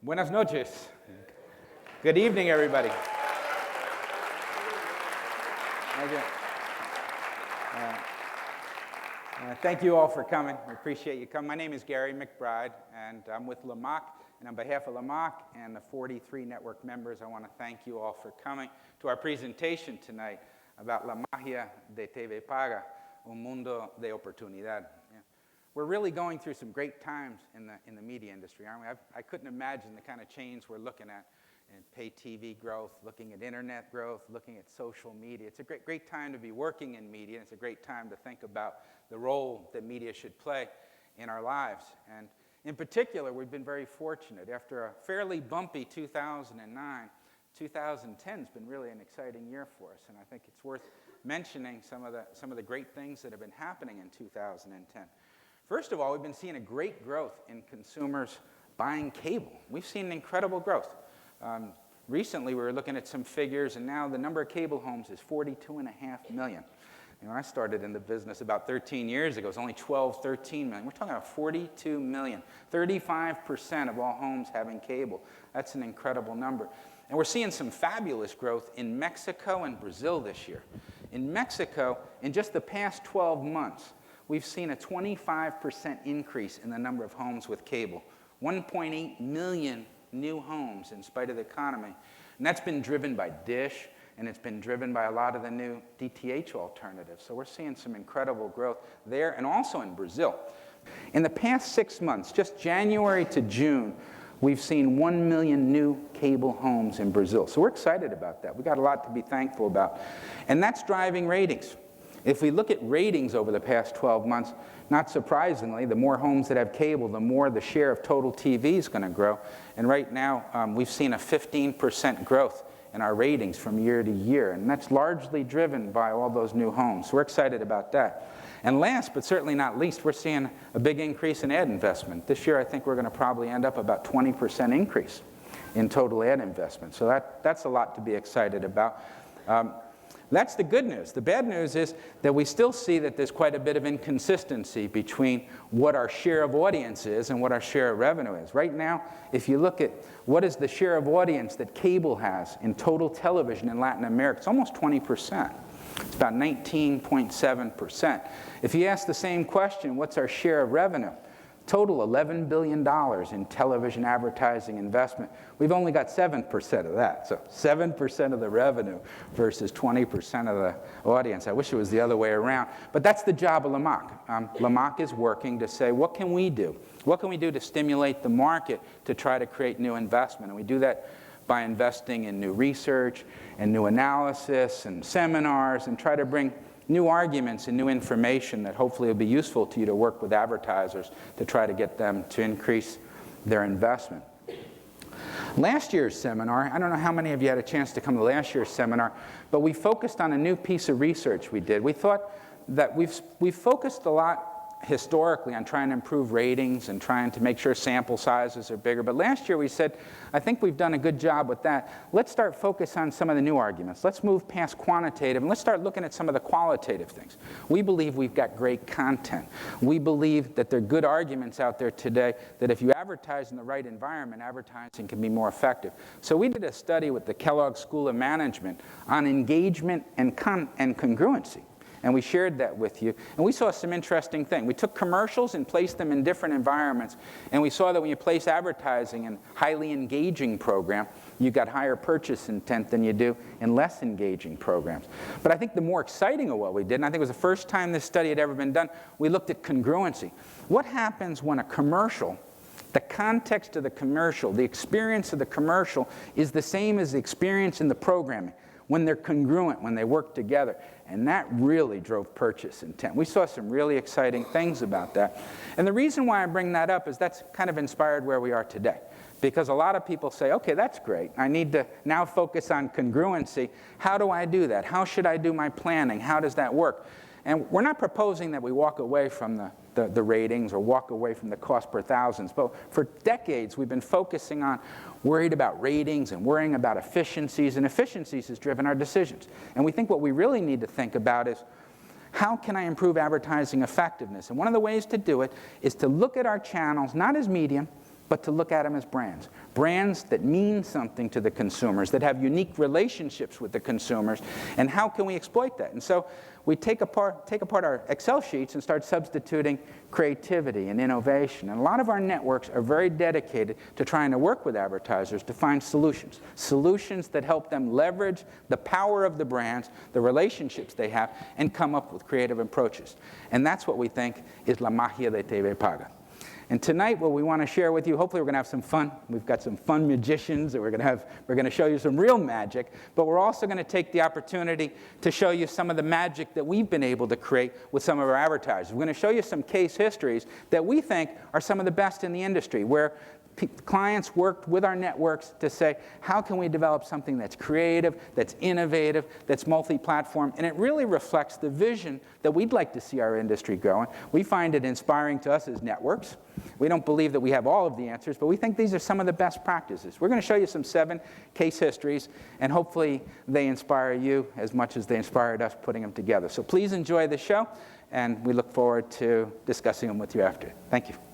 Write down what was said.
Buenas noches. Good evening, everybody. Thank you all for coming. We appreciate you coming. My name is Gary McBride, and I'm with Lamac. And on behalf of Lamac and the 43 network members, I want to thank you all for coming to our presentation tonight about La Magia de TV Paga, Un Mundo de Oportunidad. We're really going through some great times in the media industry, aren't we? I couldn't imagine the kind of change we're looking at in pay TV growth, looking at internet growth, looking at social media. It's a great time to be working in media. It's a great time to think about the role that media should play in our lives. And in particular, we've been very fortunate. After a fairly bumpy 2009, 2010 has been really an exciting year for us. And I think it's worth mentioning some of the great things that have been happening in 2010. First of all, we've been seeing a great growth in consumers buying cable. We've seen incredible growth. Recently, we were looking at some figures, and now the number of cable homes is 42.5 million. You know, I started in the business about 13 years ago. It was only 12, 13 million. We're talking about 42 million, 35% of all homes having cable. That's an incredible number. And we're seeing some fabulous growth in Mexico and Brazil this year. In Mexico, in just the past 12 months, we've seen a 25% increase in the number of homes with cable. 1.8 million new homes in spite of the economy. And that's been driven by Dish, and it's been driven by a lot of the new DTH alternatives. So we're seeing some incredible growth there and also in Brazil. In the past 6 months, just January to June, we've seen 1 million new cable homes in Brazil. So we're excited about that. We've got a lot to be thankful about. And that's driving ratings. If we look at ratings over the past 12 months, not surprisingly, the more homes that have cable, the more the share of total TV is going to grow. And right now, we've seen a 15% growth in our ratings from year to year. And that's largely driven by all those new homes. So we're excited about that. And last, but certainly not least, we're seeing a big increase in ad investment. This year, I think we're going to probably end up about 20% increase in total ad investment. So that's a lot to be excited about. That's the good news. The bad news is that we still see that there's quite a bit of inconsistency between what our share of audience is and what our share of revenue is. Right now, if you look at what is the share of audience that cable has in total television in Latin America, it's almost 20%. It's about 19.7%. If you ask the same question, what's our share of revenue? Total $11 billion in television advertising investment. We've only got 7% of that. So 7% of the revenue versus 20% of the audience. I wish it was the other way around. But that's the job of Lamac. Lamac is working to say, what can we do? What can we do to stimulate the market to try to create new investment? And we do that by investing in new research and new analysis and seminars and try to bring new arguments and new information that hopefully will be useful to you to work with advertisers to try to get them to increase their investment. Last year's seminar, I don't know how many of you had a chance to come to last year's seminar, but we focused on a new piece of research we did. We thought that we've focused a lot historically on trying to improve ratings and trying to make sure sample sizes are bigger. But last year we said, I think we've done a good job with that. Let's start focus on some of the new arguments. Let's move past quantitative and let's start looking at some of the qualitative things. We believe we've got great content. We believe that there are good arguments out there today that if you advertise in the right environment, advertising can be more effective. So we did a study with the Kellogg School of Management on engagement and congruency. And we shared that with you. And we saw some interesting things. We took commercials and placed them in different environments. And we saw that when you place advertising in highly engaging program, you got higher purchase intent than you do in less engaging programs. But I think the more exciting of what we did, and I think it was the first time this study had ever been done, we looked at congruency. What happens when a commercial, the context of the commercial, the experience of the commercial is the same as the experience in the programming? When they're congruent, when they work together. And that really drove purchase intent. We saw some really exciting things about that. And the reason why I bring that up is that's kind of inspired where we are today. Because a lot of people say, okay, that's great. I need to now focus on congruency. How do I do that? How should I do my planning? How does that work? And we're not proposing that we walk away from the ratings or walk away from the cost per thousands. But for decades, we've been focusing on worried about ratings and worrying about efficiencies. And efficiencies has driven our decisions. And we think what we really need to think about is, how can I improve advertising effectiveness? And one of the ways to do it is to look at our channels, not as medium, but to look at them as brands. Brands that mean something to the consumers, that have unique relationships with the consumers, and how can we exploit that? And so we take apart our Excel sheets and start substituting creativity and innovation. And a lot of our networks are very dedicated to trying to work with advertisers to find solutions. Solutions that help them leverage the power of the brands, the relationships they have, and come up with creative approaches. And that's what we think is la magia de TV Paga. And tonight, what we want to share with you, hopefully we're going to have some fun. We've got some fun magicians that we're going to show you some real magic, but we're also going to take the opportunity to show you some of the magic that we've been able to create with some of our advertisers. We're going to show you some case histories that we think are some of the best in the industry, where clients worked with our networks to say, how can we develop something that's creative, that's innovative, that's multi-platform? And it really reflects the vision that we'd like to see our industry going. We find it inspiring to us as networks. We don't believe that we have all of the answers, but we think these are some of the best practices. We're going to show you some 7 case histories, and hopefully they inspire you as much as they inspired us putting them together. So please enjoy the show, and we look forward to discussing them with you after. Thank you.